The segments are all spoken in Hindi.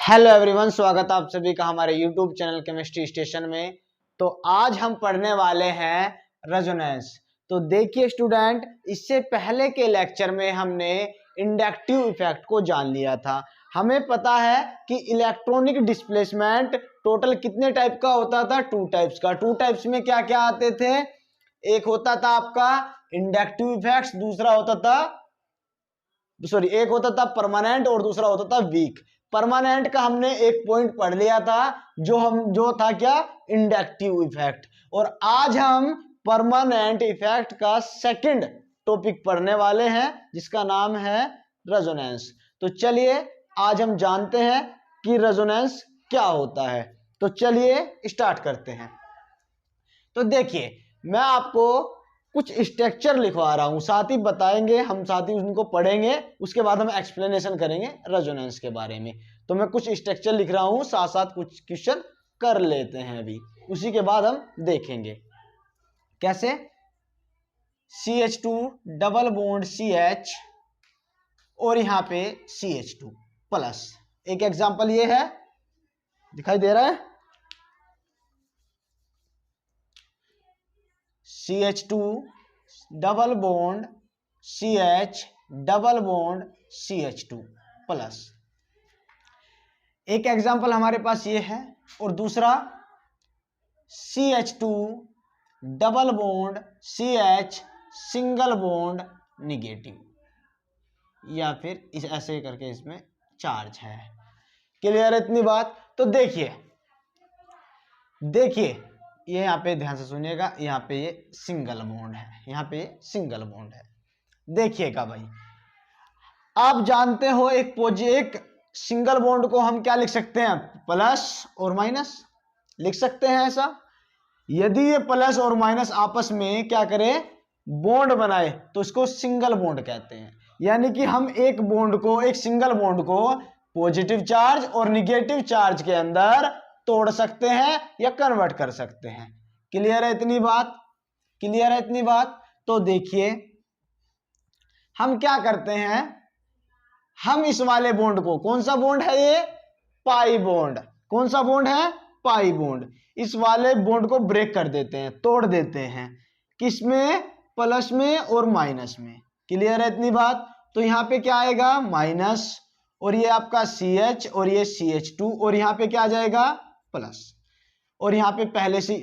हेलो एवरीवन, स्वागत आप सभी का हमारे यूट्यूब चैनल केमिस्ट्री स्टेशन में। तो आज हम पढ़ने वाले हैं रेजोनेंस। तो देखिए स्टूडेंट, इससे पहले के लेक्चर में हमने इंडक्टिव इफेक्ट को जान लिया था। हमें पता है कि इलेक्ट्रॉनिक डिस्प्लेसमेंट टोटल कितने टाइप का होता था, टू टाइप्स का। टू टाइप्स में क्या क्या आते थे? एक होता था आपका इंडक्टिव इफेक्ट्स, दूसरा होता था एक होता था परमानेंट और दूसरा होता था वीक। परमानेंट का हमने एक पॉइंट पढ़ लिया था, जो था क्या, इंडक्टिव इफेक्ट। और आज हम परमानेंट इफेक्ट का सेकंड टॉपिक पढ़ने वाले हैं, जिसका नाम है रेजोनेंस। तो चलिए आज हम जानते हैं कि रेजोनेंस क्या होता है। तो चलिए स्टार्ट करते हैं। तो देखिए, मैं आपको कुछ स्ट्रक्चर लिखवा रहा हूं, साथ ही बताएंगे, हम साथ ही उनको पढ़ेंगे, उसके बाद हम एक्सप्लेनेशन करेंगे रेजोनेंस के बारे में। तो मैं कुछ स्ट्रक्चर लिख रहा हूं, साथ साथ कुछ क्वेश्चन कर लेते हैं अभी, उसी के बाद हम देखेंगे कैसे। CH2 डबल बॉन्ड CH और यहां पे CH2 प्लस। एक एग्जांपल ये है, दिखाई दे रहा है, CH2 double bond CH double bond CH2 plus. एक एग्जांपल हमारे पास ये है, और दूसरा CH2 double bond CH single bond negative, या फिर इस ऐसे करके इसमें चार्ज है। क्लियर है इतनी बात? तो देखिए ये यहाँ पे ध्यान से सुनिएगा, यहाँ पे ये सिंगल बॉन्ड है, यहाँ पे सिंगल बॉन्ड है। देखिएगा भाई, आप जानते हो एक सिंगल बॉन्ड को हम क्या लिख सकते हैं, प्लस और माइनस लिख सकते हैं ऐसा। यदि ये प्लस और माइनस आपस में क्या करें, बॉन्ड बनाए, तो इसको सिंगल बॉन्ड कहते हैं। यानी कि हम एक सिंगल बॉन्ड को पॉजिटिव चार्ज और निगेटिव चार्ज के अंदर तोड़ सकते हैं या कन्वर्ट कर सकते हैं। क्लियर है इतनी बात? क्लियर है इतनी बात? तो देखिए हम क्या करते हैं, हम इस वाले बॉन्ड को, कौन सा बॉन्ड है ये, पाई बॉन्ड। कौन सा बॉन्ड है, पाई बॉन्ड। इस वाले बॉन्ड को ब्रेक कर देते हैं, तोड़ देते हैं, किसमें, प्लस में और माइनस में। क्लियर है इतनी बात? तो यहां पे क्या आएगा, माइनस, और ये आपका CH और ये CH2, और यहां पे क्या आ जाएगा, प्लस। और यहां पे पहले से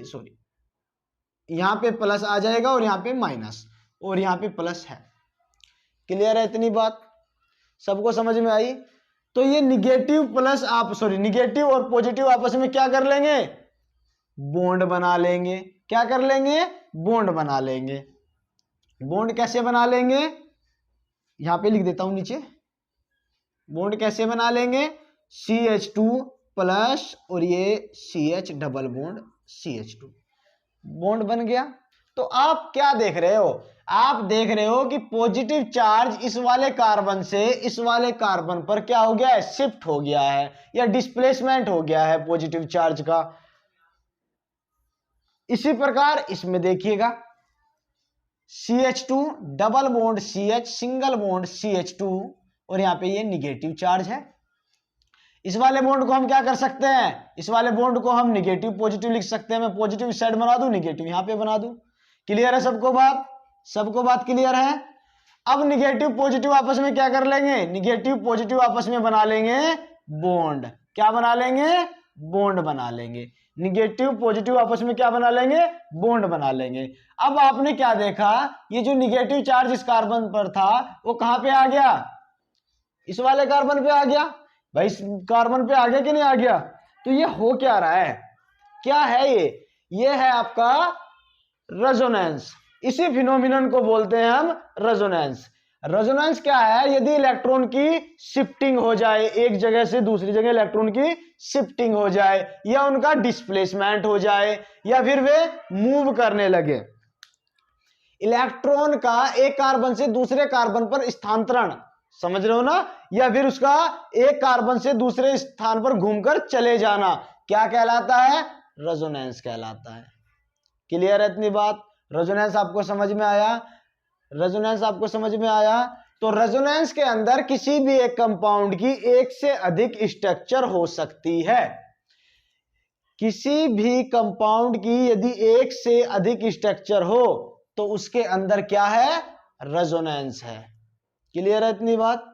यहां पे प्लस आ जाएगा और यहां पे माइनस, और यहां पे प्लस है। क्लियर है इतनी बात? सबको समझ में आई? तो ये निगेटिव और पॉजिटिव आपस में क्या कर लेंगे, बॉन्ड बना लेंगे। क्या कर लेंगे, बॉन्ड बना लेंगे। बॉन्ड कैसे बना लेंगे, यहां पे लिख देता हूं नीचे। बॉन्ड कैसे बना लेंगे, CH2 प्लस और ये CH double bond CH2, bond बन गया। तो आप क्या देख रहे हो, आप देख रहे हो कि पॉजिटिव चार्ज इस वाले कार्बन से इस वाले कार्बन पर क्या हो गया है, शिफ्ट हो गया है, या डिस्प्लेसमेंट हो गया है पॉजिटिव चार्ज का। इसी प्रकार इसमें देखिएगा, CH2 double bond CH single bond CH2, और यहां पे ये निगेटिव चार्ज है। इस वाले बॉन्ड को हम क्या कर सकते हैं, इस वाले बॉन्ड को हम निगेटिव पॉजिटिव लिख सकते हैं। मैं पॉजिटिव इस साइड बना दूं, निगेटिव यहां पे बना दूं। क्लियर है सबको बात? सबको बात क्लियर है? अब निगेटिव पॉजिटिव आपस में क्या कर लेंगे, निगेटिव पॉजिटिव आपस में बना लेंगे बॉन्ड। क्या बना लेंगे, बॉन्ड बना लेंगे। निगेटिव पॉजिटिव आपस में क्या बना लेंगे, बॉन्ड बना लेंगे। अब आपने क्या देखा, ये जो निगेटिव चार्ज इस कार्बन पर था वो कहां पे आ गया, इस वाले कार्बन पे आ गया। भाई इस कार्बन पे आ गया कि नहीं आ गया? तो ये हो क्या रहा है, क्या है ये है आपका रेजोनेंस। इसी फिनोमिनन को बोलते हैं हम रेजोनेंस। रेजोनेंस क्या है, यदि इलेक्ट्रॉन की शिफ्टिंग हो जाए, एक जगह से दूसरी जगह इलेक्ट्रॉन की शिफ्टिंग हो जाए, या उनका डिस्प्लेसमेंट हो जाए, या फिर वे मूव करने लगे। इलेक्ट्रॉन का एक कार्बन से दूसरे कार्बन पर स्थानांतरण, समझ रहे हो ना, या फिर उसका एक कार्बन से दूसरे स्थान पर घूमकर चले जाना, क्या कहलाता है, रेजोनेंस कहलाता है। क्लियर है इतनी बात? रेजोनेंस आपको समझ में आया? रेजोनेंस आपको समझ में आया? तो रेजोनेंस के अंदर किसी भी एक कंपाउंड की एक से अधिक स्ट्रक्चर हो सकती है। किसी भी कंपाउंड की यदि एक से अधिक स्ट्रक्चर हो तो उसके अंदर क्या है, रेजोनेंस है। क्लियर है इतनी बात,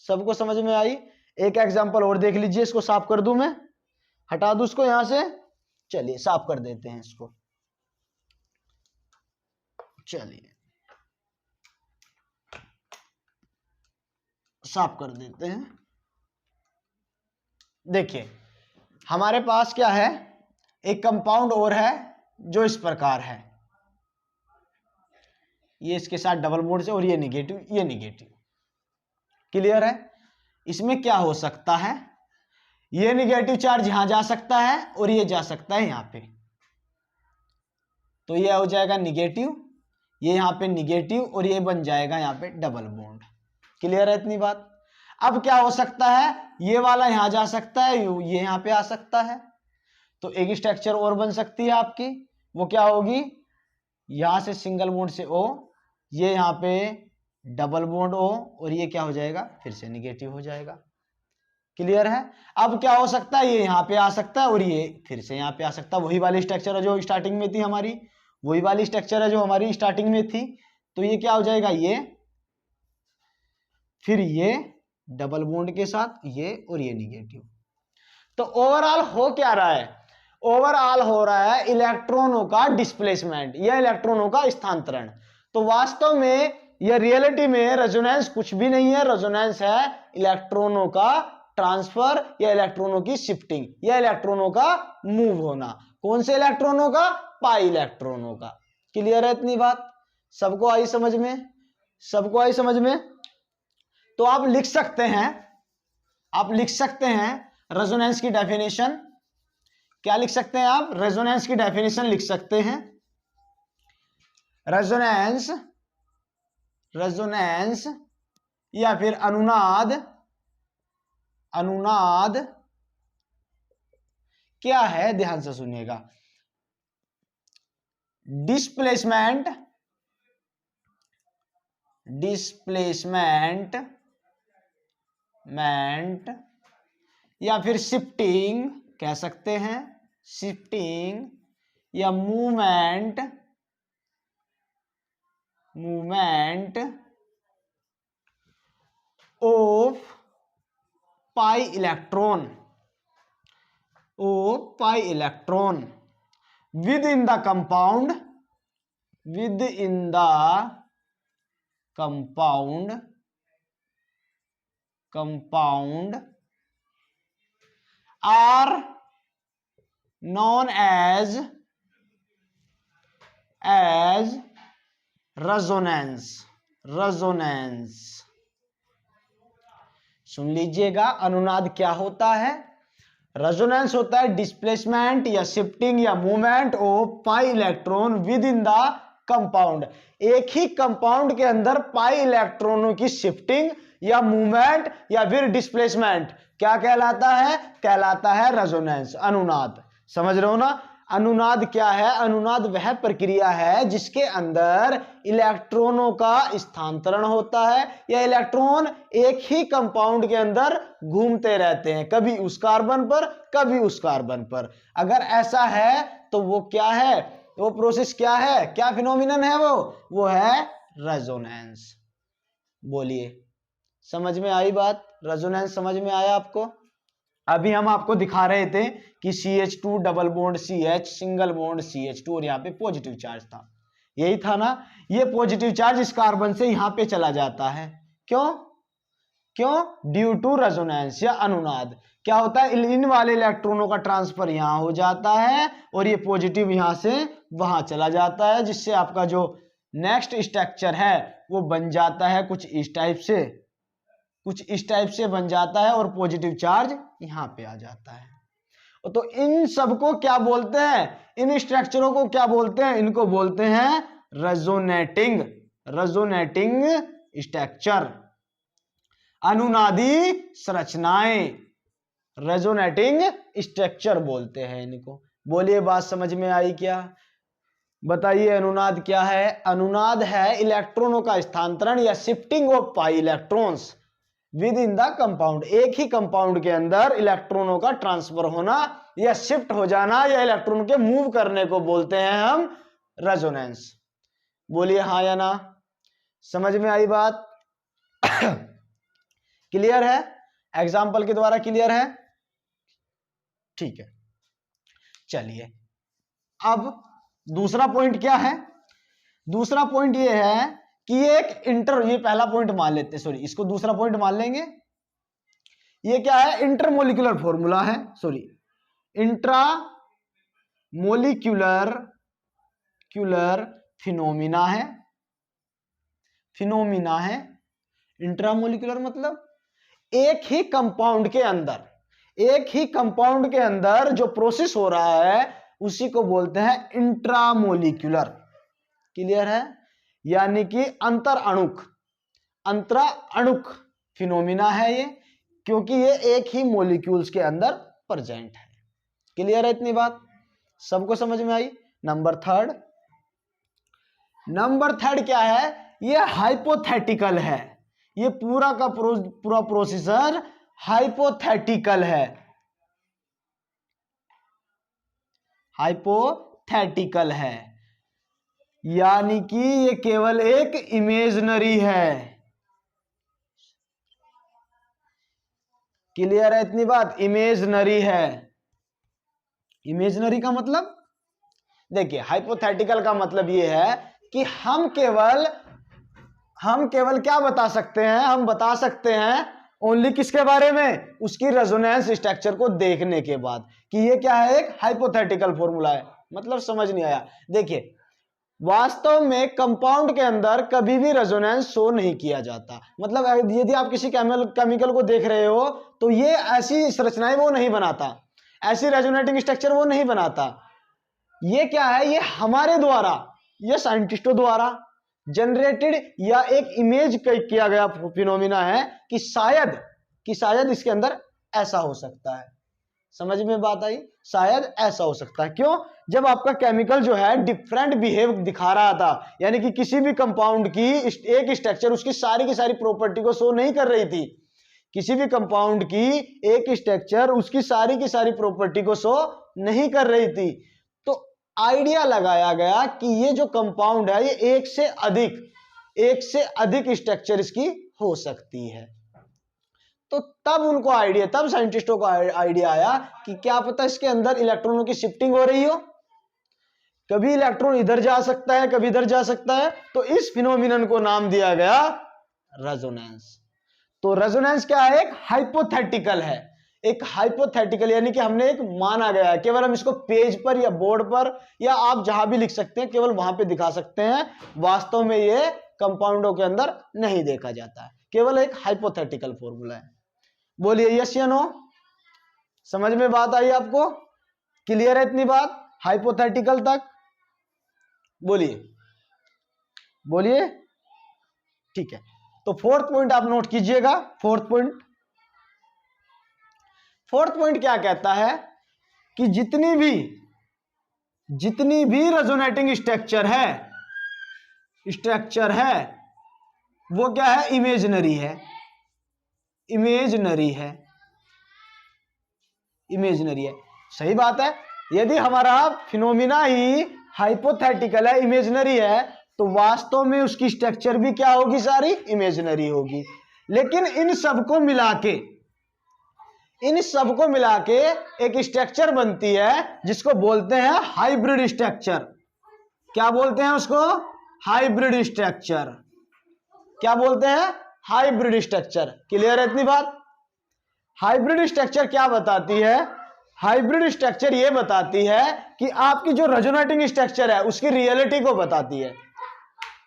सबको समझ में आई। एक एग्जांपल और देख लीजिए, इसको साफ कर दूं मैं, हटा दूं इसको यहां से, चलिए साफ कर देते हैं इसको, चलिए साफ कर देते हैं। देखिए हमारे पास क्या है, एक कंपाउंड और है जो इस प्रकार है, ये इसके साथ डबल बॉन्ड से, और ये निगेटिव, ये निगेटिव। क्लियर है। इसमें क्या हो सकता है, ये निगेटिव चार्ज यहां जा सकता है और ये जा सकता है यहां पे, तो ये हो जाएगा निगेटिव, ये यहां पे निगेटिव, और ये बन जाएगा यहां पे डबल बॉन्ड। क्लियर है इतनी बात। अब क्या हो सकता है, ये वाला यहां जा सकता है, ये यहां पे आ सकता है, तो एक स्ट्रक्चर और बन सकती है आपकी, वो क्या होगी, यहां से सिंगल बॉन्ड से O, ये यहां पे डबल बॉन्ड O, और ये क्या हो जाएगा, फिर से निगेटिव हो जाएगा। क्लियर है। अब क्या हो सकता है, ये यहां पे आ सकता है और ये फिर से यहां पे आ सकता है, वही वाली स्ट्रक्चर है जो स्टार्टिंग में थी हमारी, वही वाली स्ट्रक्चर है जो हमारी स्टार्टिंग में थी। तो ये क्या हो जाएगा, ये फिर ये डबल बॉन्ड के साथ ये, और ये निगेटिव। तो ओवरऑल हो क्या रहा है, ओवरऑल हो रहा है इलेक्ट्रॉनों का डिस्प्लेसमेंट या इलेक्ट्रॉनों का स्थानांतरण। तो वास्तव में या रियलिटी में रेजोनेंस कुछ भी नहीं है, रेजोनेंस है इलेक्ट्रॉनों का ट्रांसफर या इलेक्ट्रॉनों की शिफ्टिंग या इलेक्ट्रॉनों का मूव होना। कौन से इलेक्ट्रॉनों का, पाई इलेक्ट्रॉनों का। क्लियर है इतनी बात, सबको आई समझ में, सबको आई समझ में। तो आप लिख सकते हैं, आप लिख सकते हैं रेजोनेंस की डेफिनेशन, क्या लिख सकते हैं आप, रेजोनेंस की डेफिनेशन लिख सकते हैं। रेजोनेंस, रेजोनेंस या फिर अनुनाद, अनुनाद क्या है, ध्यान से सुनिएगा, डिस्प्लेसमेंट, डिस्प्लेसमेंट या फिर शिफ्टिंग कह सकते हैं, शिफ्टिंग या movement, movement of pi electron, of pi electron within the compound, within the compound, compound are known as resonance, resonance। सुन लीजिएगा, अनुनाद क्या होता है, रेजोनेंस होता है डिस्प्लेसमेंट या शिफ्टिंग या movement of pi electron within the compound. एक ही कंपाउंड के अंदर पाई इलेक्ट्रॉनों की शिफ्टिंग या मूवमेंट या फिर डिस्प्लेसमेंट क्या कहलाता है, कहलाता है रेजोनेंस, अनुनाद। समझ रहे हो ना। अनुनाद क्या है, अनुनाद वह प्रक्रिया है जिसके अंदर इलेक्ट्रॉनों का स्थानांतरण होता है या इलेक्ट्रॉन एक ही कंपाउंड के अंदर घूमते रहते हैं, कभी उस कार्बन पर कभी उस कार्बन पर। अगर ऐसा है तो वो क्या है, वो प्रोसेस क्या है, क्या फिनोमिनन है, वो है रेजोनेंस। बोलिए, समझ में आई बात, रेजोनेंस समझ में आया आपको। अभी हम आपको दिखा रहे थे कि CH2 double bond CH, single bond CH2, और यहाँ पे पॉजिटिव चार्ज था, यही था ना। ये पॉजिटिव चार्ज इस कार्बन से यहाँ पे चला जाता है, क्यों, क्यों, ड्यू टू रेजोनेंस या अनुनाद। क्या होता है, इन वाले इलेक्ट्रॉनों का ट्रांसफर यहाँ हो जाता है और ये पॉजिटिव यहाँ से वहां चला जाता है, जिससे आपका जो नेक्स्ट स्ट्रक्चर है वो बन जाता है कुछ इस टाइप से, कुछ इस टाइप से बन जाता है, और पॉजिटिव चार्ज यहां पे आ जाता है। तो इन सबको क्या बोलते हैं, इन स्ट्रक्चरों को क्या बोलते हैं, इनको बोलते हैं रेजोनेटिंग, रेजोनेटिंग स्ट्रक्चर, अनुनादी संरचनाएं, रेजोनेटिंग स्ट्रक्चर बोलते हैं इनको। बोलिए, बात समझ में आई क्या, बताइए अनुनाद क्या है? अनुनाद है इलेक्ट्रॉनों का स्थानांतरण या shifting of pi electrons with in the compound. एक ही कंपाउंड के अंदर इलेक्ट्रॉनों का ट्रांसफर होना या शिफ्ट हो जाना या इलेक्ट्रॉन के मूव करने को बोलते हैं हम रेजोनेंस। बोलिए हाँ या ना। समझ में आई बात? क्लियर है? एग्जाम्पल के द्वारा क्लियर है? ठीक है, चलिए अब दूसरा पॉइंट क्या है? दूसरा पॉइंट ये है कि ये पहला पॉइंट मान लेते हैं, सॉरी इसको दूसरा पॉइंट मान लेंगे। ये क्या है? इंटरमोलिकुलर फॉर्मूला है, सॉरी इंट्रामोलिक्यूलर फिनोमिना है। फिनोमिना है इंट्रामोलिकुलर मतलब एक ही कंपाउंड के अंदर जो प्रोसेस हो रहा है उसी को बोलते हैं इंट्रामोलिकुलर। क्लियर है? यानी कि अंतरा अणुक फिनोमिना है ये, क्योंकि ये एक ही मॉलिक्यूल्स के अंदर प्रेजेंट है। क्लियर है इतनी बात? सबको समझ में आई? नंबर थर्ड क्या है? ये हाइपोथेटिकल है। ये पूरा का पूरा प्रोसीजर हाइपोथेटिकल है। हाइपोथेटिकल है यानी कि ये केवल एक इमेजिनरी है। क्लियर है इतनी बात? इमेजिनरी है। इमेजिनरी का मतलब देखिए, हाइपोथेटिकल का मतलब ये है कि हम केवल क्या बता सकते हैं? हम बता सकते हैं ओनली किसके बारे में? उसकी रेजोनेंस स्ट्रक्चर को देखने के बाद कि ये क्या है, एक हाइपोथेटिकल फॉर्मूला है। मतलब समझ नहीं आया? देखिए, वास्तव में कंपाउंड के अंदर कभी भी रेजोनेंस शो नहीं किया जाता। मतलब यदि आप किसी केमिकल को देख रहे हो तो ये ऐसी संरचनाएं वो नहीं बनाता, ऐसी रेजोनेटिंग स्ट्रक्चर वो नहीं बनाता। ये क्या है? ये हमारे द्वारा, ये साइंटिस्टों द्वारा जनरेटेड या एक इमेज किया गया फिनोमिना है कि शायद इसके अंदर ऐसा हो सकता है। समझ में बात आई? शायद ऐसा हो सकता है। क्यों? जब आपका केमिकल जो है डिफरेंट बिहेव दिखा रहा था, यानी कि किसी भी कंपाउंड की एक स्ट्रक्चर उसकी सारी की सारी प्रॉपर्टी को शो नहीं कर रही थी। किसी भी कंपाउंड की एक स्ट्रक्चर उसकी सारी की सारी प्रॉपर्टी को शो नहीं कर रही थी, तो आइडिया लगाया गया कि ये जो कंपाउंड है ये एक से अधिक स्ट्रक्चर इसकी हो सकती है। तो तब साइंटिस्टों को आइडिया आया कि क्या पता इसके अंदर इलेक्ट्रॉनों की शिफ्टिंग हो रही हो, कभी इलेक्ट्रॉन इधर जा सकता है, कभी इधर जा सकता है। तो इस फिनोमिनन को नाम दिया गया रेजोनेंस। तो रेजोनेंस क्या है? एक हाइपोथेटिकल है। एक हाइपोथेटिकल यानी कि हमने एक माना गया है, केवल हम इसको पेज पर या बोर्ड पर या आप जहां भी लिख सकते हैं केवल वहां पे दिखा सकते हैं। वास्तव में ये कंपाउंडों के अंदर नहीं देखा जाता है, केवल एक हाइपोथेटिकल फॉर्मूला है। बोलिए यस या नो। समझ में बात आई आपको? क्लियर है इतनी बात हाइपोथेटिकल तक? बोलिए। ठीक है, तो फोर्थ पॉइंट आप नोट कीजिएगा। फोर्थ पॉइंट क्या कहता है कि जितनी भी रेजोनेटिंग स्ट्रक्चर है वो क्या है? इमेजिनरी है। सही बात है। यदि हमारा फिनोमिना ही हाइपोथेटिकल है, इमेजिनरी है, तो वास्तव में उसकी स्ट्रक्चर भी क्या होगी? सारी इमेजिनरी होगी। लेकिन इन सबको मिला के एक स्ट्रक्चर बनती है जिसको बोलते हैं हाइब्रिड स्ट्रक्चर। क्या बोलते हैं उसको? Hybrid structure. क्या बोलते हैं? Hybrid structure. क्लियर है इतनी बात? हाइब्रिड स्ट्रक्चर क्या बताती है? हाइब्रिड स्ट्रक्चर ये बताती है कि आपकी जो रेजोनेटिंग स्ट्रक्चर है उसकी रियलिटी को बताती है।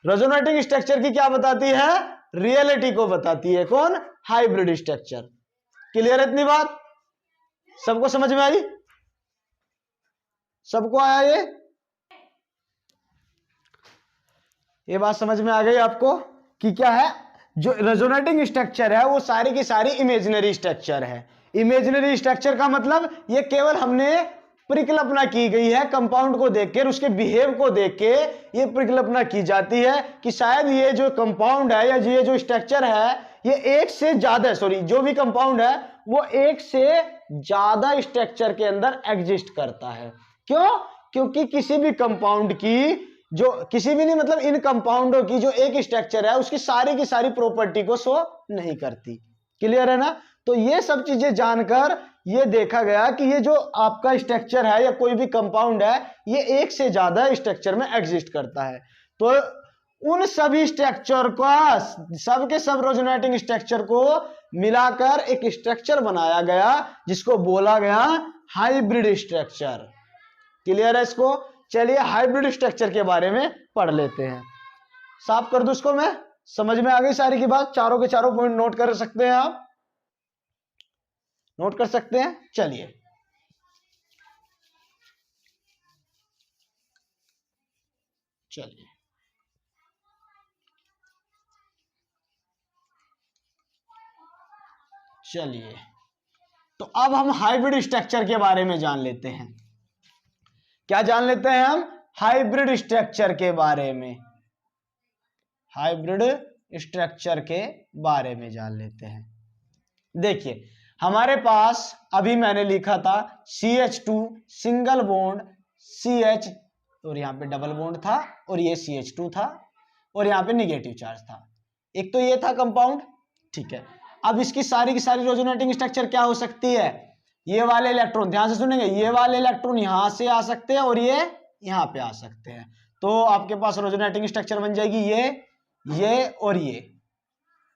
रेजोनेटिंग स्ट्रक्चर की क्या बताती है? रियलिटी को बताती है। कौन? Hybrid structure. क्लियर है इतनी बात? सबको समझ में आई? सबको आया ये बात समझ में आ गई आपको कि क्या है? जो रेजोनेटिंग स्ट्रक्चर है वो सारी की सारी इमेजिनरी स्ट्रक्चर है। इमेजिनरी स्ट्रक्चर का मतलब ये केवल हमने परिकल्पना की गई है कंपाउंड को देखकर, उसके बिहेव को देख के ये परिकल्पना की जाती है कि शायद ये जो कंपाउंड है या ये जो स्ट्रक्चर है ये एक से ज्यादा, सॉरी जो भी कंपाउंड है वो एक से ज्यादा स्ट्रक्चर के अंदर एग्जिस्ट करता है। क्यों? क्योंकि किसी भी कंपाउंड की जो किसी भी नहीं मतलब इन कंपाउंडों की जो एक स्ट्रक्चर है उसकी सारी की सारी प्रॉपर्टी को शो नहीं करती। क्लियर है ना? तो ये सब चीजें जानकर ये देखा गया कि ये जो आपका स्ट्रक्चर है या कोई भी कंपाउंड है ये एक से ज्यादा स्ट्रक्चर में एग्जिस्ट करता है। तो उन सभी स्ट्रक्चर का सबके सब रेजोनेटिंग स्ट्रक्चर को मिलाकर एक स्ट्रक्चर बनाया गया जिसको बोला गया हाइब्रिड स्ट्रक्चर। क्लियर है इसको? चलिए हाइब्रिड स्ट्रक्चर के बारे में पढ़ लेते हैं। साफ कर दूं इसको मैं, समझ में आ गई सारी की बात? चारों के चारों पॉइंट नोट कर सकते हैं आप, नोट कर सकते हैं। चलिए चलिए चलिए तो अब हम हाइब्रिड स्ट्रक्चर के बारे में जान लेते हैं। क्या जान लेते हैं हम? हाइब्रिड स्ट्रक्चर के बारे में, हाइब्रिड स्ट्रक्चर के बारे में जान लेते हैं। देखिए हमारे पास अभी मैंने लिखा था CH2 सिंगल बॉन्ड CH और यहां पे डबल बॉन्ड था और ये CH2 था और यहां पे निगेटिव चार्ज था। एक तो ये था कंपाउंड, ठीक है। अब इसकी सारी की सारी रेजोनेटिंग स्ट्रक्चर क्या हो सकती है? ये वाले इलेक्ट्रॉन, ध्यान से सुनेंगे, ये वाले इलेक्ट्रॉन यहां से आ सकते हैं और ये यहां पे आ सकते हैं। तो आपके पास रेजोनेटिंग स्ट्रक्चर बन जाएगी ये और ये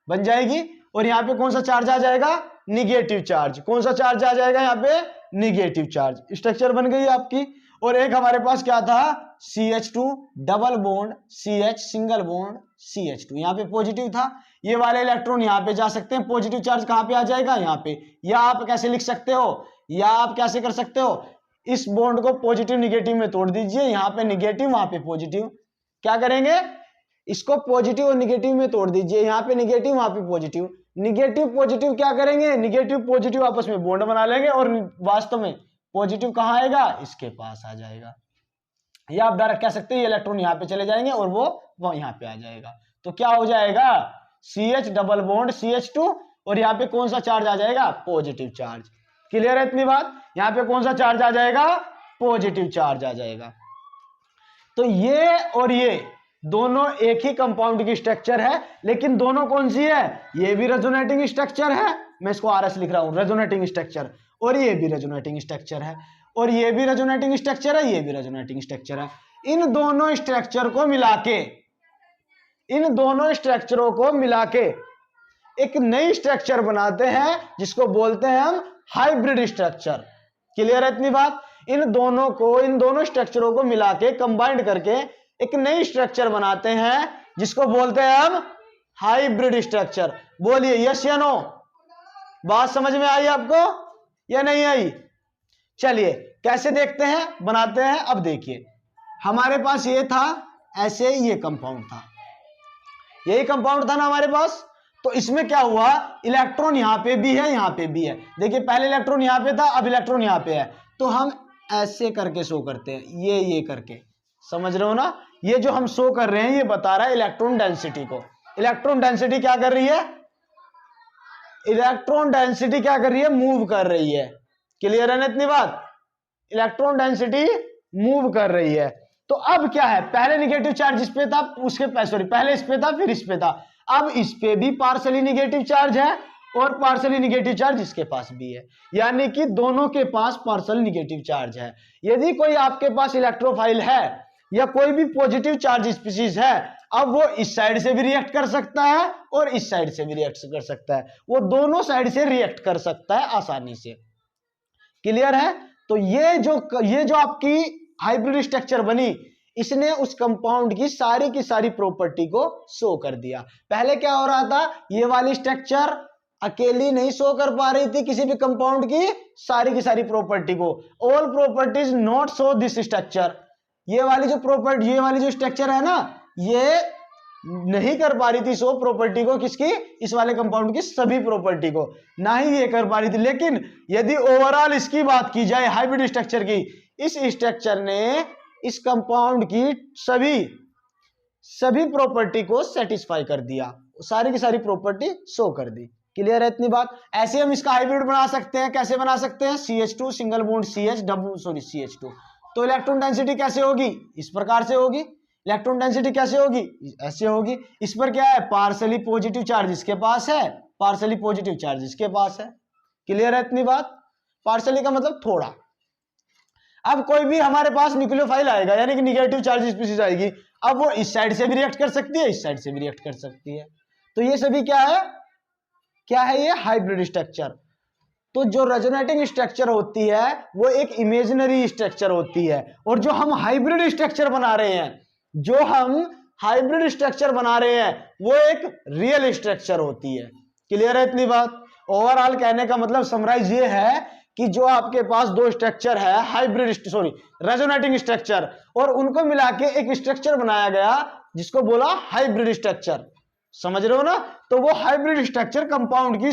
बन जाएगी। और यहाँ पे कौन सा चार्ज आ जाएगा? Negative charge. कौन सा चार्ज आ जाएगा यहाँ पे? Negative charge. स्ट्रक्चर बन गई आपकी। और एक हमारे पास क्या था? CH2 double bond CH single bond CH2, यहाँ पे पॉजिटिव था। ये वाले इलेक्ट्रॉन यहाँ पे जा सकते हैं, पॉजिटिव चार्ज कहाँ पे आ जाएगा? यहाँ पे। या आप कैसे लिख सकते हो, या आप कैसे कर सकते हो, इस बॉन्ड को पॉजिटिव निगेटिव में तोड़ दीजिए, यहाँ पे निगेटिव वहां पे पॉजिटिव। क्या करेंगे? इसको पॉजिटिव और निगेटिव में तोड़ दीजिए, यहाँ पे निगेटिव वहां पे पॉजिटिव, निगेटिव पॉजिटिव क्या करेंगे? निगेटिव पॉजिटिव आपस में बॉन्ड बना लेंगे और वास्तव में पॉजिटिव कहाँ आएगा? इसके पास आ जाएगा। या आप डायरेक्ट कह सकते हैं ये इलेक्ट्रॉन यहाँ पे चले जाएंगे और वो यहाँ पे आ जाएगा। तो क्या हो जाएगा? CH डबल बॉन्ड CH2 और यहाँ पे कौन सा चार्ज आ जाएगा? Positive charge. क्लियर है इतनी बात? यहाँ पे कौन सा चार्ज आ जाएगा? पॉजिटिव चार्ज आ जाएगा। तो ये और ये दोनों एक ही कंपाउंड की स्ट्रक्चर है, लेकिन दोनों कौन सी है? ये भी रेजोनेटिंग स्ट्रक्चर है, मैं इसको RS लिख रहा हूं, रेजोनेटिंग स्ट्रक्चर, और ये भी रेजोनेटिंग स्ट्रक्चर है, और ये भी रेजोनेटिंग स्ट्रक्चर है, ये भी रेजोनेटिंग स्ट्रक्चर है। इन दोनों स्ट्रक्चर को मिलाके, इन दोनों स्ट्रक्चरों को मिलाके एक नई स्ट्रक्चर बनाते हैं जिसको बोलते हैं हम हाइब्रिड स्ट्रक्चर। क्लियर है इतनी बात? इन दोनों स्ट्रक्चरों को मिलाके कंबाइंड करके एक नई स्ट्रक्चर बनाते हैं जिसको बोलते हैं हम हाइब्रिड स्ट्रक्चर। बोलिए यस या नो? बात समझ में आई आपको या नहीं आई? चलिए कैसे देखते हैं, बनाते हैं। अब देखिए हमारे पास ये था, ऐसे ये कंपाउंड था, यही कंपाउंड था ना हमारे पास। तो इसमें क्या हुआ? इलेक्ट्रॉन यहां पे भी है, यहां पे भी है। देखिए पहले इलेक्ट्रॉन यहां पे था, अब इलेक्ट्रॉन यहां पे है। तो हम ऐसे करके शो करते हैं, ये करके, समझ रहे हो ना? ये जो हम शो कर रहे हैं ये बता रहा है इलेक्ट्रॉन डेंसिटी को। इलेक्ट्रॉन डेंसिटी क्या कर रही है? इलेक्ट्रॉन डेंसिटी क्या कर रही है? मूव कर रही है। क्लियर है ना इतनी बात? इलेक्ट्रॉन डेंसिटी मूव कर रही है। तो अब क्या है? पहले निगेटिव चार्ज इस पे था, उसके सॉरी पहले इस पे था, फिर इस पे था। अब इस पे भी पार्शियली निगेटिव चार्ज है और पार्शियली निगेटिव चार्ज इसके पास भी है, यानी कि दोनों के पास पार्शियल निगेटिव चार्ज है। यदि कोई आपके पास इलेक्ट्रोफाइल है या कोई भी पॉजिटिव चार्ज स्पीशीज है, अब वो इस साइड से भी रिएक्ट कर सकता है और इस साइड से भी रिएक्ट कर सकता है, वो दोनों साइड से रिएक्ट कर सकता है आसानी से। क्लियर है? तो ये जो आपकी हाइब्रिड स्ट्रक्चर बनी, इसने उस कंपाउंड की सारी प्रॉपर्टी को शो कर दिया। पहले क्या हो रहा था? ये वाली स्ट्रक्चर अकेली नहीं शो कर पा रही थी किसी भी कंपाउंड की सारी प्रॉपर्टी को। All properties not show this structure. ये वाली जो स्ट्रक्चर है ना, ये नहीं कर पा रही थी शो प्रॉपर्टी को, किसकी? इस वाले कंपाउंड की सभी प्रॉपर्टी को, ना ही ये कर पा रही थी। लेकिन यदि ओवरऑल इसकी बात की जाए हाइब्रिड स्ट्रक्चर की, इस स्ट्रक्चर ने इस कंपाउंड की सभी प्रॉपर्टी को सेटिस्फाई कर दिया, सारी की सारी प्रॉपर्टी शो कर दी। क्लियर है इतनी बात? ऐसे हम इसका हाइब्रिड बना सकते हैं। कैसे बना सकते हैं? CH2 single bond CH2। तो इलेक्ट्रॉन डेंसिटी कैसे होगी? इस प्रकार से होगी। इलेक्ट्रॉन डेंसिटी कैसे होगी? ऐसे होगी। इस पर क्या है? पार्शली पॉजिटिव चार्ज इसके पास है, पार्शली पॉजिटिव चार्ज इसके पास है। क्लियर है इतनी बात? पार्शली का मतलब थोड़ा। अब कोई भी हमारे पास न्यूक्लियोफाइल आएगा, यानी कि निगेटिव चार्ज स्पीशीज आएगी, अब वो इस साइड से भी रिएक्ट कर सकती है, इस साइड से भी रिएक्ट कर सकती है। तो ये सभी क्या है? क्या है ये? Hybrid structure. तो जो रेजोनेटिंग स्ट्रक्चर होती है वो एक इमेजिनरी स्ट्रक्चर होती है, और जो हम हाइब्रिड स्ट्रक्चर बना रहे हैं, वो एक रियल स्ट्रक्चर होती है। क्लियर है इतनी बात? ओवरऑल कहने का मतलब समराइज ये है कि जो आपके पास दो स्ट्रक्चर है रेजोनेटिंग स्ट्रक्चर, और उनको मिला के एक स्ट्रक्चर बनाया गया जिसको बोला हाइब्रिड स्ट्रक्चर। समझ रहे हो ना? तो वो हाइब्रिड स्ट्रक्चर कंपाउंड की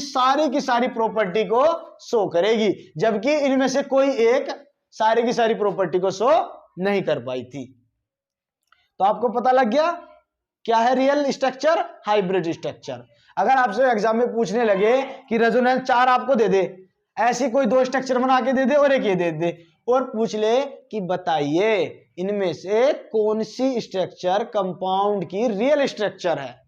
सारी प्रॉपर्टी को शो करेगी, जबकि इनमें से कोई एक सारी की सारी प्रॉपर्टी को शो नहीं कर पाई थी। तो आपको पता लग गया क्या है रियल स्ट्रक्चर, हाइब्रिड स्ट्रक्चर। अगर आपसे एग्जाम में पूछने लगे कि रेजोनेंस 4 आपको दे दे, ऐसी कोई दो स्ट्रक्चर बना के दे दे और एक ये दे दे, और पूछ ले कि बताइए इनमें से कौन सी स्ट्रक्चर कंपाउंड की रियल स्ट्रक्चर है।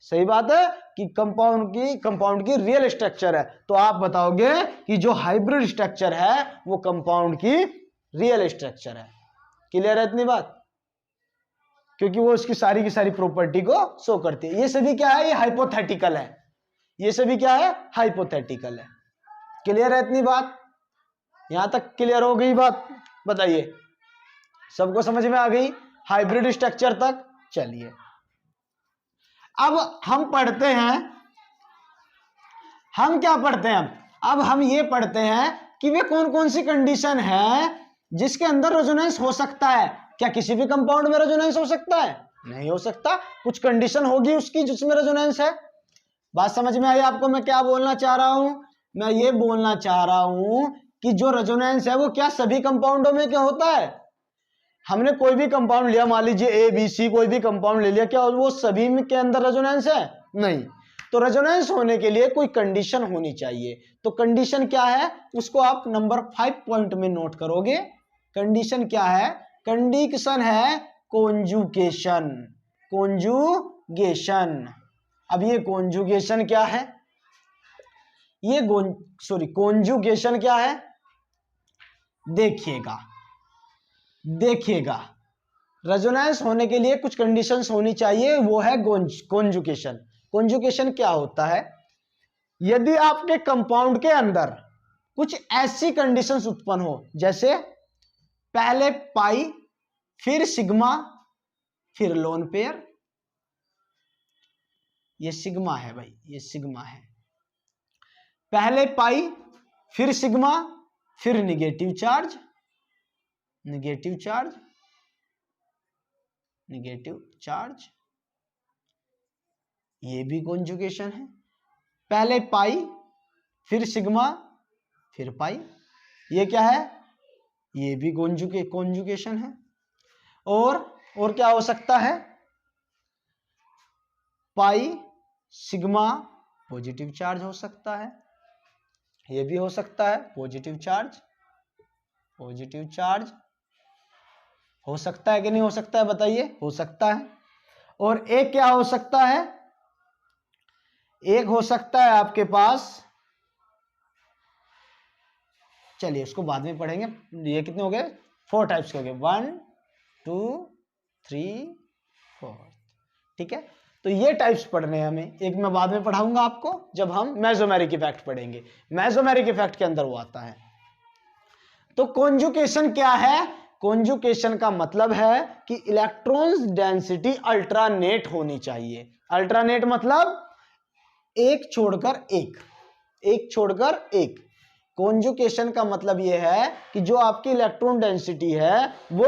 सही बात है कि कंपाउंड की रियल स्ट्रक्चर है, तो आप बताओगे कि जो हाइब्रिड स्ट्रक्चर है वो कंपाउंड की रियल स्ट्रक्चर है। क्लियर है इतनी बात? क्योंकि वो उसकी सारी की सारी प्रॉपर्टी को शो करती है। ये सभी क्या है? ये हाइपोथेटिकल है। ये सभी क्या है? हाइपोथेटिकल है। क्लियर है इतनी बात? यहां तक क्लियर हो गई बात? बताइए, सबको समझ में आ गई हाइब्रिड स्ट्रक्चर तक? चलिए अब हम पढ़ते हैं, हम क्या पढ़ते हैं? अब हम ये पढ़ते हैं कि वे कौन कौन सी कंडीशन है जिसके अंदर रेजोनेंस हो सकता है। क्या किसी भी कंपाउंड में रेजोनेंस हो सकता है? नहीं हो सकता। कुछ कंडीशन होगी उसकी जिसमें रेजोनेंस है। बात समझ में आई आपको मैं क्या बोलना चाह रहा हूं? मैं ये बोलना चाह रहा हूं कि जो रेजोनेंस है वो क्या सभी कंपाउंडों में क्या होता है? हमने कोई भी कंपाउंड लिया, मान लीजिए ABC, कोई भी कंपाउंड ले लिया, क्या वो सभी के अंदर रेजोनेंस है? नहीं। तो रेजोनेंस होने के लिए कोई कंडीशन होनी चाहिए। तो कंडीशन क्या है उसको आप नंबर 5 पॉइंट में नोट करोगे। कंडीशन क्या है? कंडीशन है कॉन्जुगेशन। कॉन्जुगेशन। अब ये कॉन्जुगेशन क्या है? कॉन्जुगेशन क्या है? देखिएगा रेजोनेंस होने के लिए कुछ कंडीशंस होनी चाहिए, वो है कॉन्जुगेशन। कॉन्जुगेशन क्या होता है? यदि आपके कंपाउंड के अंदर कुछ ऐसी कंडीशंस उत्पन्न हो, जैसे पहले पाई, फिर सिग्मा, फिर लोन पेयर। ये सिग्मा है भाई, ये सिग्मा है। पहले पाई, फिर सिग्मा, फिर निगेटिव चार्ज, ये भी कॉन्जुगेशन है। पहले पाई, फिर सिग्मा, फिर पाई, ये क्या है? ये भी कॉन्जुगेशन है। और क्या हो सकता है? पाई, सिग्मा, पॉजिटिव चार्ज हो सकता है। ये भी हो सकता है पॉजिटिव चार्ज हो सकता है कि नहीं हो सकता है? बताइए। हो सकता है। और एक क्या हो सकता है? एक हो सकता है आपके पास, चलिए उसको बाद में पढ़ेंगे। ये कितने हो गए? 4 टाइप्स के हो गए। 1 2 3 4। ठीक है, तो ये टाइप्स पढ़ने हैं हमें। एक मैं बाद में पढ़ाऊंगा आपको जब हम मेसोमेरिक इफेक्ट पढ़ेंगे। मेसोमेरिक इफेक्ट के अंदर वो आता है। तो कॉन्जुगेशन क्या है? कॉन्जुगेशन का मतलब है कि इलेक्ट्रॉन डेंसिटी अल्टरनेट होनी चाहिए। अल्टरनेट मतलब एक छोड़कर एक। कॉन्जुगेशन का मतलब यह है कि जो आपकी इलेक्ट्रॉन डेंसिटी है वो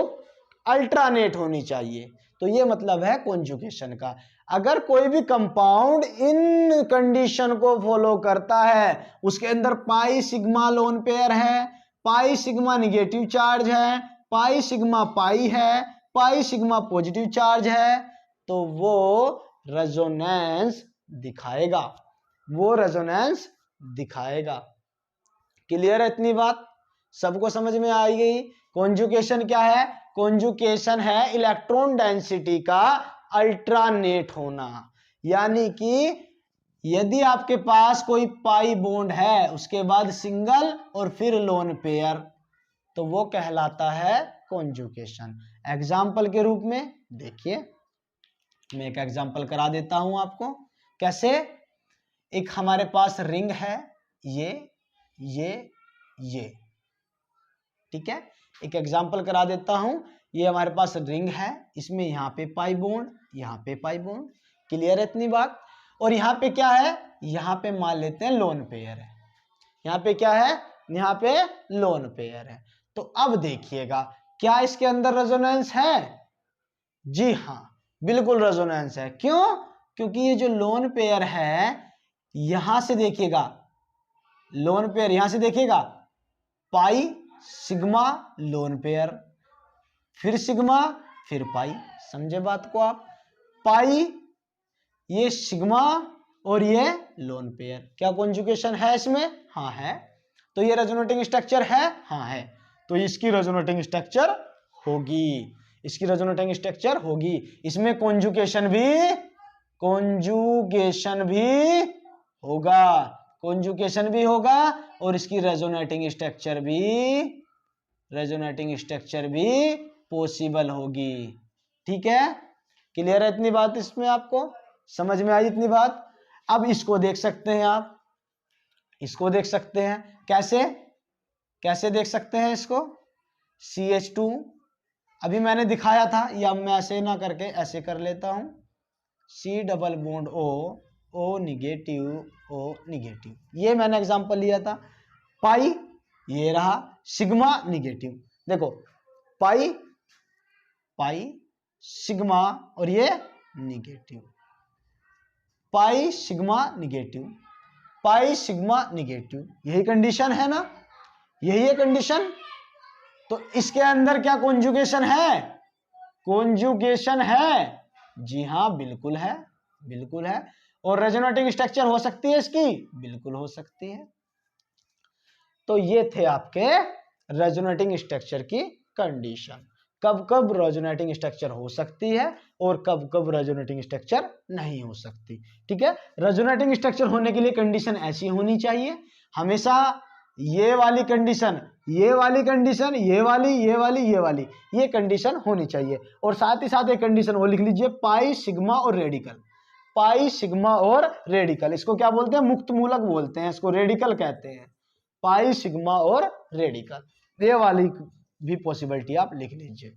अल्टरनेट होनी चाहिए। तो ये मतलब है कॉन्जुगेशन का। अगर कोई भी कंपाउंड इन कंडीशन को फॉलो करता है, उसके अंदर पाई, सिग्मा, लोन पेयर है, पाई सिग्मा निगेटिव चार्ज है, पाई सिग्मा पाई है, पाई सिग्मा पॉजिटिव चार्ज है, तो वो रेजोनेंस दिखाएगा, वो रेजोनेंस दिखाएगा। क्लियर है इतनी बात? सबको समझ में आ गई? कॉन्जुगेशन क्या है? कॉन्जुगेशन है इलेक्ट्रॉन डेंसिटी का अल्ट्रानेट होना, यानी कि यदि आपके पास कोई पाई बॉन्ड है उसके बाद सिंगल और फिर लोन पेयर, तो वो कहलाता है कॉन्जुगेशन। एग्जाम्पल के रूप में देखिए, मैं एक एग्जाम्पल करा देता हूं आपको। कैसे? एक हमारे पास रिंग है, ये ठीक है, एक एग्जाम्पल करा देता हूं। ये हमारे पास रिंग है, इसमें यहाँ पे पाई बॉन्ड, यहाँ पे पाई बॉन्ड। क्लियर है इतनी बात? और यहाँ पे क्या है? यहाँ पे मान लेते हैं लोन पेयर है। यहाँ पे क्या है? यहाँ पे लोन पेयर है। तो अब देखिएगा, क्या इसके अंदर रेजोनेंस है? जी हाँ, बिल्कुल रेजोनेंस है। क्यों? क्योंकि ये जो लोन पेयर है, यहां से देखिएगा, लोन पेयर यहां से देखिएगा, पाई सिग्मा लोन पेयर, फिर सिग्मा, फिर पाई। समझे बात को आप? पाई, ये सिग्मा और ये लोन पेयर। क्या कॉन्जुगेशन है इसमें? हाँ है। तो ये रेजोनेटिंग स्ट्रक्चर है? हाँ है। तो इसकी रेजोनेटिंग स्ट्रक्चर होगी, इसकी रेजोनेटिंग स्ट्रक्चर होगी। इसमें कॉन्जुगेशन भी होगा, कॉन्जुगेशन भी होगा, और इसकी रेजोनेटिंग स्ट्रक्चर भी पॉसिबल होगी। ठीक है? क्लियर है इतनी बात? इसमें आपको समझ में आई इतनी बात? अब इसको देख सकते हैं आप, इसको देख सकते हैं। कैसे? कैसे देख सकते हैं इसको? CH2 अभी मैंने दिखाया था, या मैं ऐसे ना करके ऐसे कर लेता हूं, C double bond O negative, O negative. ये मैंने एग्जांपल लिया था। पाई ये रहा, सिग्मा निगेटिव। देखो, पाई पाई सिग्मा और ये negative, pi sigma negative, pi sigma negative. यही कंडीशन है ना? यही है कंडीशन। तो इसके अंदर क्या कॉन्जुगेशन है? कॉन्जुगेशन है। जी हाँ, बिल्कुल है, बिल्कुल है। और रेजोनेटिंग स्ट्रक्चर हो सकती है इसकी? बिल्कुल हो सकती है। तो ये थे आपके रेजोनेटिंग स्ट्रक्चर की कंडीशन। कब कब रेजोनेटिंग स्ट्रक्चर हो सकती है और कब कब रेजोनेटिंग स्ट्रक्चर नहीं हो सकती। ठीक है? रेजोनेटिंग स्ट्रक्चर होने के लिए कंडीशन ऐसी होनी चाहिए, हमेशा ये वाली कंडीशन, ये वाली कंडीशन, ये वाली, ये वाली, ये वाली, ये कंडीशन होनी चाहिए। और साथ ही साथ एक कंडीशन वो लिख लीजिए, पाई सिग्मा और रेडिकल। पाई सिग्मा और रेडिकल, इसको क्या बोलते हैं? मुक्त मूलक बोलते हैं, इसको रेडिकल कहते हैं। पाई सिग्मा और रेडिकल, ये वाली भी पॉसिबिलिटी आप लिख लीजिए।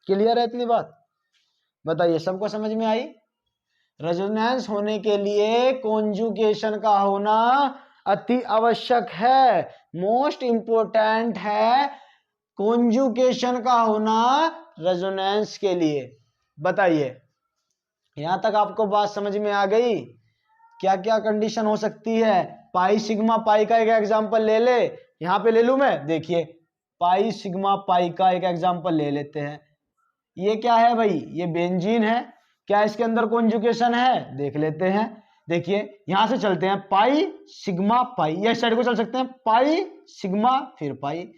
क्लियर है इतनी बात? बताइए, सबको समझ में आई? रेजोनेंस होने के लिए कॉन्जुगेशन का होना अति आवश्यक है, मोस्ट इंपोर्टेंट है कॉन्जुगेशन का होना रेजोनेंस के लिए। बताइए, यहां तक आपको बात समझ में आ गई? क्या क्या कंडीशन हो सकती है? पाई सिग्मा पाई का एक एग्जांपल ले ले, यहां पे ले लूं मैं। देखिए, पाई सिग्मा पाई का एक एग्जांपल ले लेते हैं। ये क्या है भाई? ये बेंजीन है। क्या इसके अंदर कॉन्जुगेशन है? देख लेते हैं। देखिए, यहां से चलते हैं, पाई सिग्मा पाई, ये साइड को चल सकते हैं, पाई सिग्मा फिर पाई,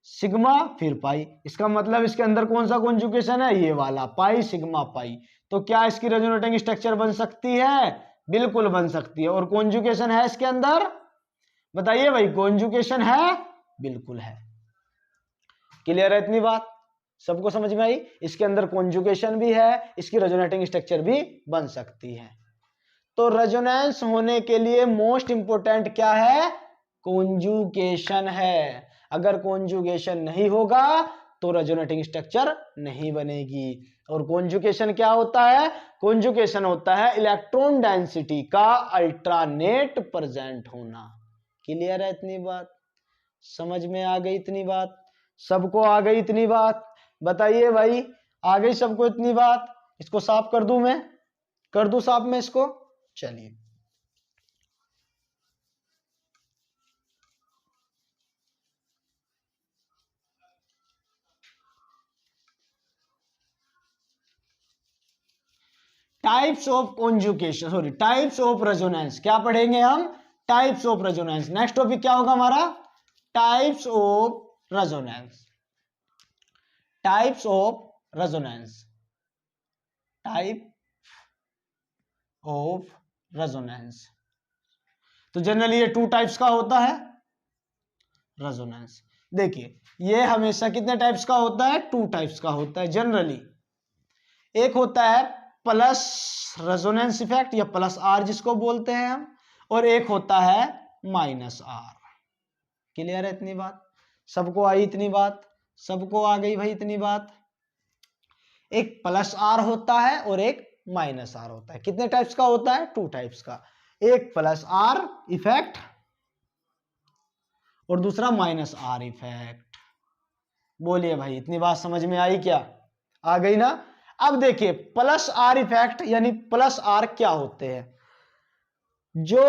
सिग्मा फिर पाई। इसका मतलब इसके अंदर कौन सा कॉन्जुगेशन है? ये वाला, पाई सिग्मा पाई। तो क्या इसकी रेजोनेटिंग स्ट्रक्चर बन सकती है? बिल्कुल बन सकती है। और कॉन्जुगेशन है इसके अंदर? बताइए भाई, कॉन्जुगेशन है? बिल्कुल है। क्लियर है इतनी बात? सबको समझ में आई? इसके अंदर कॉन्जुगेशन भी है, इसकी रेजोनेटिंग स्ट्रक्चर भी बन सकती है। तो रेजोनेंस होने के लिए मोस्ट इंपोर्टेंट क्या है? कॉन्जुगेशन है। अगर कॉन्जुगेशन नहीं होगा तो रेजोनेटिंग स्ट्रक्चर नहीं बनेगी। और कॉन्जुगेशन क्या होता है? कॉन्जुगेशन होता है इलेक्ट्रॉन डेंसिटी का अल्ट्रानेट प्रेजेंट होना। क्लियर है इतनी बात? समझ में आ गई इतनी बात? सबको आ गई इतनी बात? बताइए भाई, आ गई सबको इतनी बात? इसको साफ कर दूं मैं? कर दूं साफ मैं इसको? चलिए, types of conjugation, sorry types of resonance, क्या पढ़ेंगे हम, types of resonance. Next topic क्या होगा हमारा, types of resonance, types of resonance, type of resonance. तो जनरली ये 2 टाइप्स का होता है रेजोनेंस। देखिए ये हमेशा कितने टाइप्स का होता है, 2 टाइप्स का होता है जनरली। एक होता है प्लस रेजोनेंस इफेक्ट या प्लस आर जिसको बोलते हैं हम, और एक होता है माइनस आर। क्लियर है इतनी बात, सबको आई इतनी बात, सबको आ गई भाई इतनी बात। एक प्लस आर होता है और एक माइनस आर होता है। कितने टाइप्स का होता है, 2 टाइप्स का, एक प्लस आर इफेक्ट और दूसरा माइनस आर इफेक्ट। बोलिए भाई इतनी बात समझ में आई क्या, आ गई ना। अब देखिए प्लस आर इफेक्ट यानी प्लस आर क्या होते हैं, जो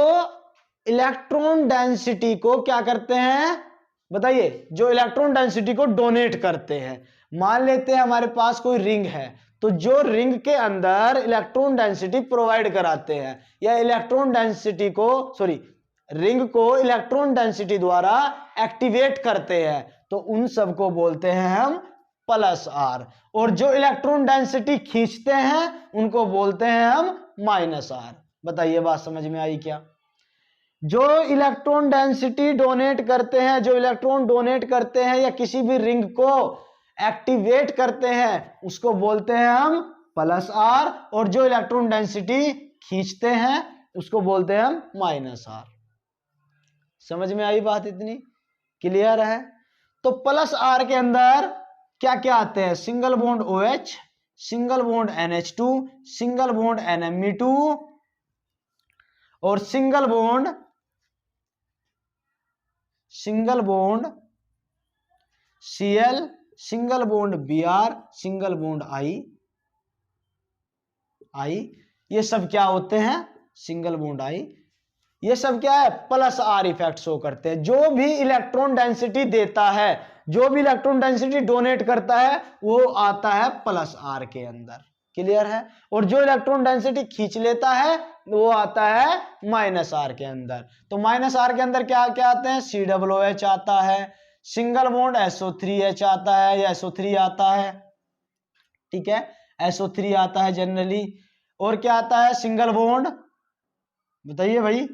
इलेक्ट्रॉन डेंसिटी को क्या करते हैं बताइए, जो इलेक्ट्रॉन डेंसिटी को डोनेट करते हैं। मान लेते हैं हमारे पास कोई रिंग है, तो जो रिंग के अंदर इलेक्ट्रॉन डेंसिटी प्रोवाइड कराते हैं या इलेक्ट्रॉन डेंसिटी को सॉरी रिंग को इलेक्ट्रॉन डेंसिटी द्वारा एक्टिवेट करते हैं, तो उन सबको बोलते हैं हम प्लस आर। और जो इलेक्ट्रॉन डेंसिटी खींचते हैं उनको बोलते हैं हम माइनस आर। बताइए बात समझ में आई क्या। जो इलेक्ट्रॉन डेंसिटी डोनेट करते हैं, जो इलेक्ट्रॉन डोनेट करते हैं या किसी भी रिंग को एक्टिवेट करते हैं उसको बोलते हैं हम प्लस आर, और जो इलेक्ट्रॉन डेंसिटी खींचते हैं उसको बोलते हैं हम माइनस आर। समझ में आई बात इतनी, क्लियर है। तो प्लस आर के अंदर क्या क्या आते हैं, single bond OH, single bond NH2, single bond NMe2 और single bond Cl, single bond Br, single bond I, ये सब क्या होते हैं, सिंगल बॉन्ड I। ये सब क्या है, प्लस आर इफेक्ट शो करते हैं। जो भी इलेक्ट्रॉन डेंसिटी देता है, जो भी इलेक्ट्रॉन डेंसिटी डोनेट करता है वो आता है प्लस आर के अंदर। क्लियर है। और जो इलेक्ट्रॉन डेंसिटी खींच लेता है वो आता है माइनस आर के अंदर। तो माइनस आर के अंदर क्या क्या आते हैं, COOH आता है, सिंगल बॉन्ड SO3H आता है या SO3 आता है, ठीक है, SO3 आता है जनरली। और क्या आता है, सिंगल बॉन्ड, बताइए भाई,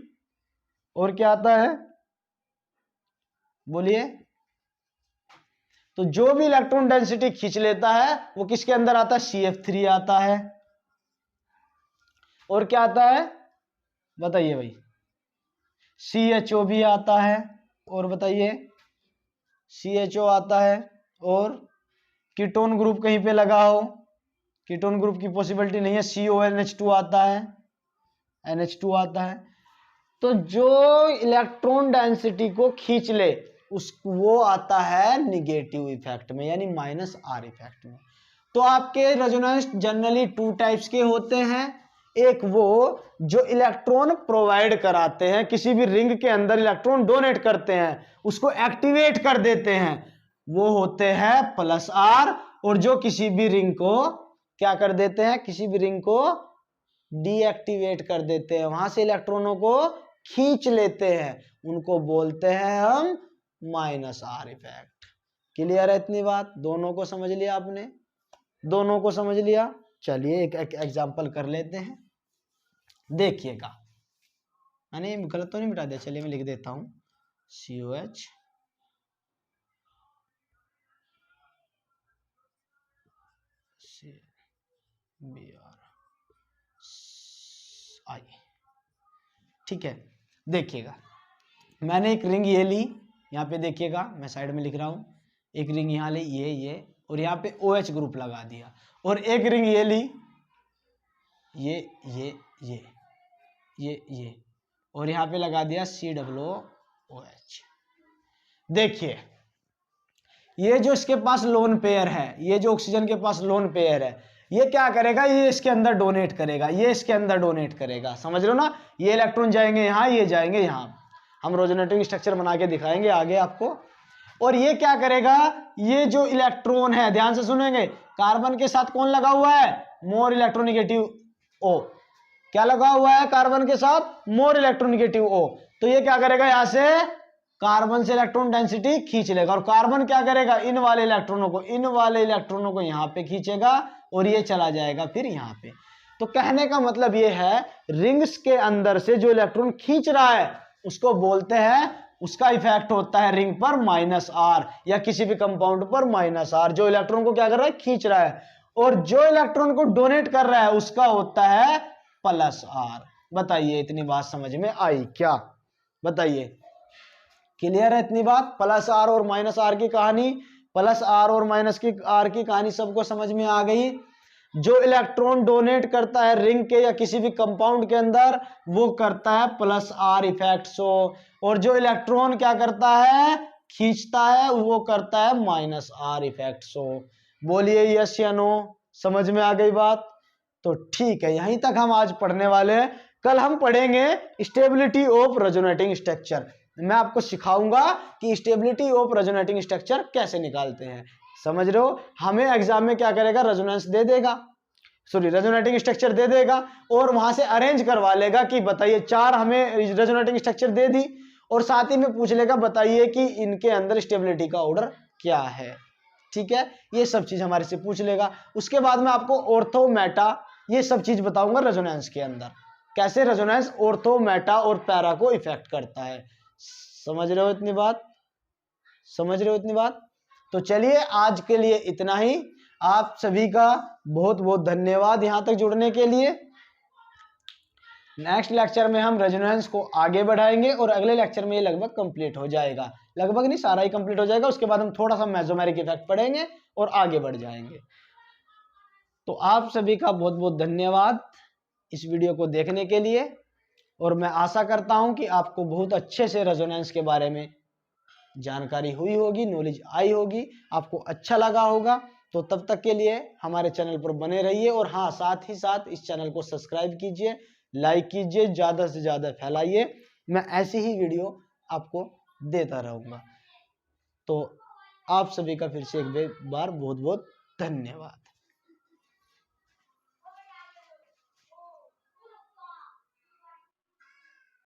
और क्या आता है, बोलिए। तो जो भी इलेक्ट्रॉन डेंसिटी खींच लेता है वो किसके अंदर आता है, CF3 आता है। और क्या आता है बताइए भाई, CHO भी आता है। और बताइए, CHO आता है। और कीटोन ग्रुप कहीं पे लगा हो, कीटोन ग्रुप की पॉसिबिलिटी नहीं है, CONH2 आता है, NH2 आता है। तो जो इलेक्ट्रॉन डेंसिटी को खींच ले वो आता है निगेटिव इफेक्ट में, यानी माइनस आर इफेक्ट में। तो आपके रेजोनेंस जनरली 2 टाइप्स के होते हैं। एक वो जो इलेक्ट्रॉन प्रोवाइड कराते हैं, किसी भी रिंग के अंदर इलेक्ट्रॉन डोनेट करते हैं, उसको एक्टिवेट कर देते हैं, वो होते हैं प्लस आर। और जो किसी भी रिंग को क्या कर देते हैं, किसी भी रिंग को डीएक्टिवेट कर देते हैं, वहां से इलेक्ट्रॉनों को खींच लेते हैं, उनको बोलते हैं हम माइनस आर इफेक्ट। क्लियर है इतनी बात, दोनों को समझ लिया आपने, दोनों को समझ लिया। चलिए एक एग्जांपल कर लेते हैं, देखिएगा। मैंने गलत तो नहीं मिटा दिया, चलिए मैं लिख देता हूं, COH Br I, ठीक है। देखिएगा मैंने एक रिंग ये ली, यहाँ पे देखिएगा मैं साइड में लिख रहा हूं, एक रिंग यहाँ ली ये और यहाँ पे OH ग्रुप लगा दिया। और एक रिंग ये ली ये और यहाँ पे लगा दिया COOH। देखिए ये जो इसके पास लोन पेयर है, ये जो ऑक्सीजन के पास लोन पेयर है, ये क्या करेगा, ये इसके अंदर डोनेट करेगा, ये इसके अंदर डोनेट करेगा, समझ लो ना। ये इलेक्ट्रॉन जाएंगे यहाँ, ये जाएंगे यहाँ, हम रेजोनेटिंग स्ट्रक्चर बना के दिखाएंगे आगे आपको। और ये क्या करेगा, ये जो इलेक्ट्रॉन है, ध्यान से सुनेंगे, कार्बन के साथ कौन लगा हुआ है, मोर इलेक्ट्रोनेगेटिव O, क्या लगा हुआ है कार्बन के साथ, मोर इलेक्ट्रोनेगेटिव O, तो ये क्या करेगा, यहां से कार्बन से इलेक्ट्रॉन डेंसिटी खींच लेगा और कार्बन क्या करेगा, इन वाले इलेक्ट्रॉनों को यहां पे खींचेगा और ये चला जाएगा फिर यहां पे। तो कहने का मतलब ये है रिंग्स के अंदर से जो इलेक्ट्रॉन खींच रहा है उसको बोलते हैं, उसका इफेक्ट होता है रिंग पर -R या किसी भी कंपाउंड पर -R, जो इलेक्ट्रॉन को क्या कर रहा है, खींच रहा है, और जो इलेक्ट्रॉन को डोनेट कर रहा है उसका होता है +R। बताइए इतनी बात समझ में आई क्या, बताइए क्लियर है इतनी बात, +R और -R की कहानी, +R और -R की कहानी सबको समझ में आ गई। जो इलेक्ट्रॉन डोनेट करता है रिंग के या किसी भी कंपाउंड के अंदर वो करता है +R इफेक्ट शो, और जो इलेक्ट्रॉन क्या करता है, खींचता है, वो करता है -R इफेक्ट शो। बोलिए यस या नो, समझ में आ गई बात। तो ठीक है, यहीं तक हम आज पढ़ने वाले हैं। कल हम पढ़ेंगे स्टेबिलिटी ऑफ रेजोनेटिंग स्ट्रक्चर। मैं आपको सिखाऊंगा कि स्टेबिलिटी ऑफ रेजोनेटिंग स्ट्रक्चर कैसे निकालते हैं, समझ रहे हो। हमें एग्जाम में क्या करेगा, रेजोनेंस दे देगा, सॉरी रेजोनेटिंग स्ट्रक्चर दे देगा और वहां से अरेंज करवा लेगा कि बताइए 4 हमें रेजोनेटिंग स्ट्रक्चर दे दी और साथ ही में पूछ लेगा बताइए कि इनके अंदर स्टेबिलिटी का ऑर्डर क्या है। ठीक है, ये सब चीज हमारे से पूछ लेगा। उसके बाद में आपको ऑर्थो मेटा ये सब चीज बताऊंगा रेजोनेंस के अंदर, कैसे रेजोनेंस ऑर्थो मेटा और पैरा को इफेक्ट करता है। समझ रहे हो इतनी बात, समझ रहे हो इतनी बात। तो चलिए आज के लिए इतना ही। आप सभी का बहुत बहुत धन्यवाद यहां तक जुड़ने के लिए। नेक्स्ट लेक्चर में हम रेजोनेंस को आगे बढ़ाएंगे और अगले लेक्चर में ये लगभग कंप्लीट हो जाएगा, लगभग नहीं सारा ही कंप्लीट हो जाएगा। उसके बाद हम थोड़ा सा मेसोमेरिक इफेक्ट पढ़ेंगे और आगे बढ़ जाएंगे। तो आप सभी का बहुत बहुत धन्यवाद इस वीडियो को देखने के लिए, और मैं आशा करता हूं कि आपको बहुत अच्छे से रेजोनेंस के बारे में जानकारी हुई होगी, नॉलेज आई होगी, आपको अच्छा लगा होगा। तो तब तक के लिए हमारे चैनल पर बने रहिए, और हाँ साथ ही साथ इस चैनल को सब्सक्राइब कीजिए, लाइक कीजिए, ज़्यादा से ज़्यादा फैलाइए। मैं ऐसी ही वीडियो आपको देता रहूँगा। तो आप सभी का फिर से एक बार बहुत बहुत धन्यवाद।